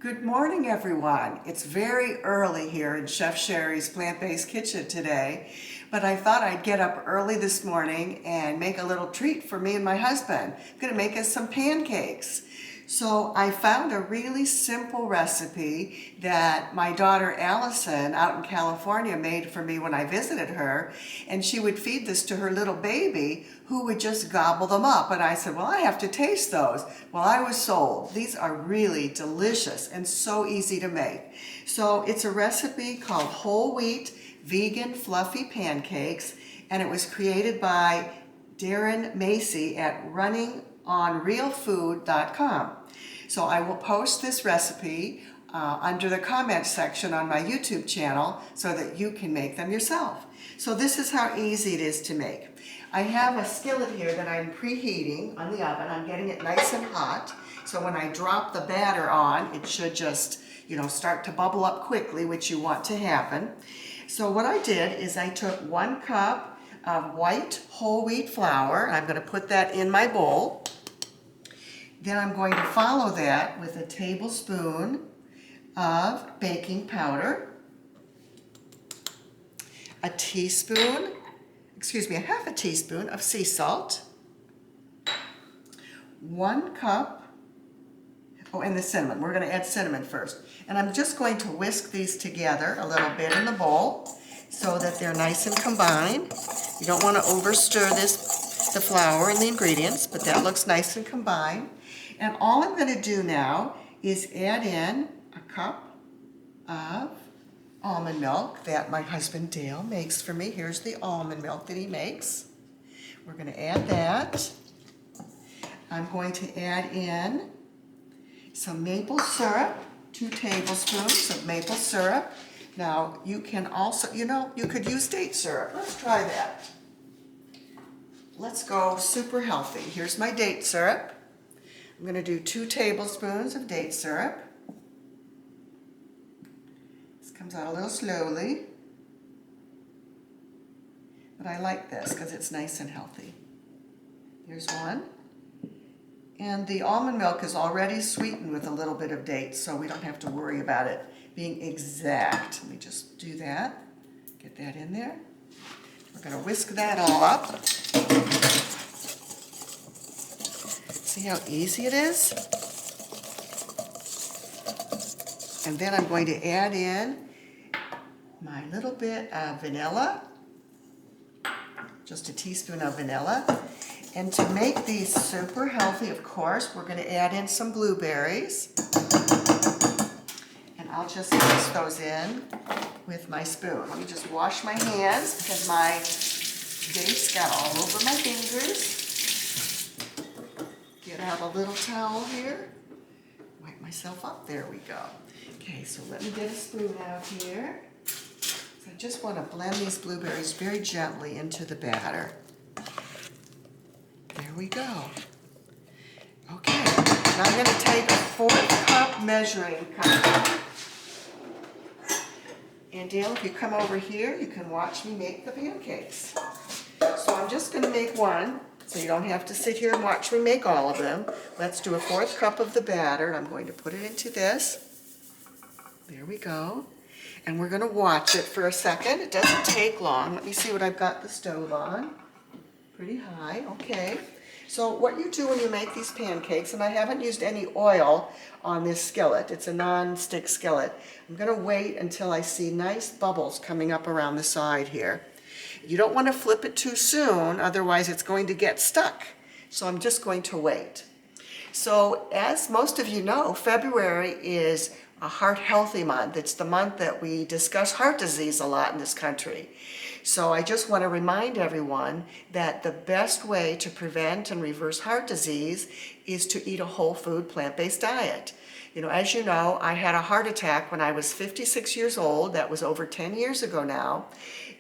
Good morning, everyone. It's very early here in Chef Sherry's plant-based kitchen today, but I thought I'd get up early this morning and make a little treat for me and my husband. I'm gonna make us some pancakes. So I found a really simple recipe that my daughter Allison out in California made for me when I visited her, and she would feed this to her little baby who would just gobble them up. And I said, well, I have to taste those. Well, I was sold. These are really delicious and so easy to make. So it's a recipe called whole wheat vegan fluffy pancakes, and it was created by Deryn Macy at runningonrealfood.com. So I will post this recipe under the comment section on my YouTube channel so that you can make them yourself. So this is how easy it is to make. I have a skillet here that I'm preheating on the oven. I'm getting it nice and hot. So when I drop the batter on, it should just, start to bubble up quickly, which you want to happen. So what I did is I took 1 cup of white whole wheat flour. I'm going to put that in my bowl. Then I'm going to follow that with a tablespoon of baking powder, a half a teaspoon of sea salt, 1 cup, and the cinnamon. We're going to add cinnamon first. And I'm just going to whisk these together a little bit in the bowl so that they're nice and combined. You don't want to over stir the flour and the ingredients, but that looks nice and combined. And all I'm going to do now is add in a cup of almond milk that my husband Dale makes for me. Here's the almond milk that he makes. We're going to add that. I'm going to add in some maple syrup, 2 tablespoons of maple syrup. Now you can also, you could use date syrup. Let's try that. Let's go super healthy. Here's my date syrup. I'm going to do 2 tablespoons of date syrup. This comes out a little slowly, but I like this because it's nice and healthy. Here's 1. And the almond milk is already sweetened with a little bit of dates, so we don't have to worry about it being exact. Let me just do that. Get that in there. We're going to whisk that all up. See how easy it is? And then I'm going to add in my little bit of vanilla, just a teaspoon of vanilla. And to make these super healthy, of course, we're going to add in some blueberries. And I'll just mix those in with my spoon. Let me just wash my hands because my dates got all over my fingers. Get out a little towel here. Wipe myself up. There we go. Okay, so let me get a spoon out here. So I just want to blend these blueberries very gently into the batter. There we go. Okay, now I'm going to take a 4th cup measuring cup. And Dale, if you come over here, you can watch me make the pancakes. So I'm just going to make 1, so you don't have to sit here and watch me make all of them. Let's do a 4th cup of the batter. I'm going to put it into this. There we go. And we're going to watch it for a second. It doesn't take long. Let me see what I've got the stove on. Pretty high, okay. So what you do when you make these pancakes, and I haven't used any oil on this skillet, it's a non-stick skillet. I'm going to wait until I see nice bubbles coming up around the side here. You don't want to flip it too soon, otherwise it's going to get stuck. So I'm just going to wait. So as most of you know, February is a heart healthy month. It's the month that we discuss heart disease a lot in this country. So I just want to remind everyone that the best way to prevent and reverse heart disease is to eat a whole food plant-based diet. As you know, I had a heart attack when I was 56 years old. That was over 10 years ago now.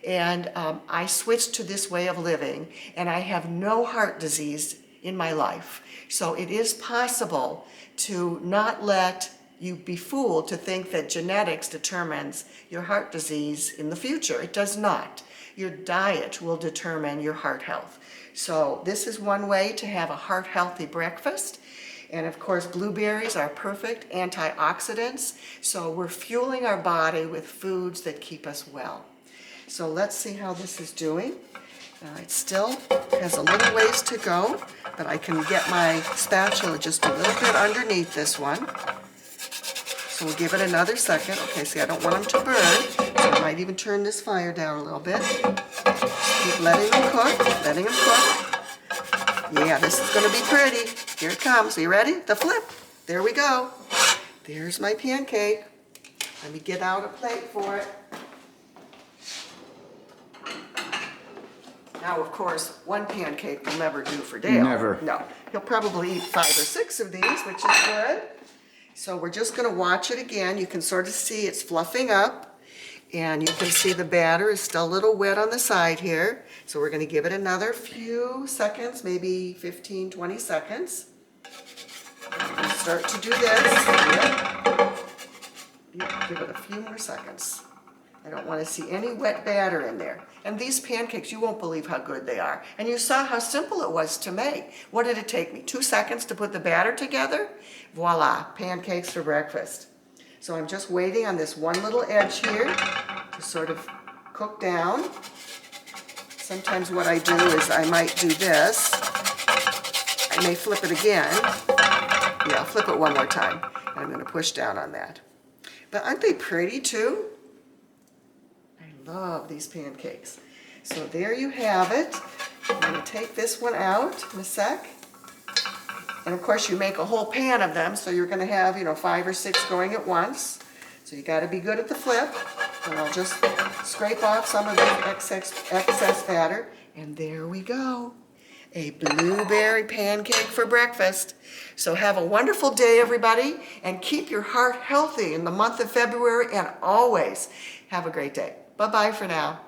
And I switched to this way of living, and I have no heart disease in my life. So it is possible to not let you be fooled to think that genetics determines your heart disease in the future. It does not. Your diet will determine your heart health. So this is one way to have a heart healthy breakfast. And of course, blueberries are perfect antioxidants, so we're fueling our body with foods that keep us well. So let's see how this is doing. It still has a little ways to go, but I can get my spatula just a little bit underneath this one. So we'll give it another second. Okay, see, I don't want them to burn, so I might even turn this fire down a little bit. Keep letting them cook, letting them cook. Yeah, this is going to be pretty. Here it comes. Are you ready? The flip. There we go. There's my pancake. Let me get out a plate for it. Now, of course, one pancake will never do for Dale. Never. No. He'll probably eat 5 or 6 of these, which is good. So we're just going to watch it again. You can sort of see it's fluffing up. And you can see the batter is still a little wet on the side here. So we're going to give it another few seconds, maybe 15, 20 seconds. We'll start to do this. Yep, give it a few more seconds. I don't want to see any wet batter in there. And these pancakes, you won't believe how good they are. And you saw how simple it was to make. What did it take me? 2 seconds to put the batter together? Voila, pancakes for breakfast. So I'm just waiting on this one little edge here to sort of cook down. Sometimes what I do is I might do this. I may flip it again. Yeah, I'll flip it one more time. And I'm going to push down on that. But aren't they pretty too? I love these pancakes. So there you have it. I'm going to take this one out in a sec. And of course you make a whole pan of them, so you're going to have, 5 or 6 going at once. So you got to be good at the flip. And I'll just scrape off some of the excess batter. And there we go. A blueberry pancake for breakfast. So have a wonderful day, everybody, and keep your heart healthy in the month of February, and always have a great day. Bye-bye for now.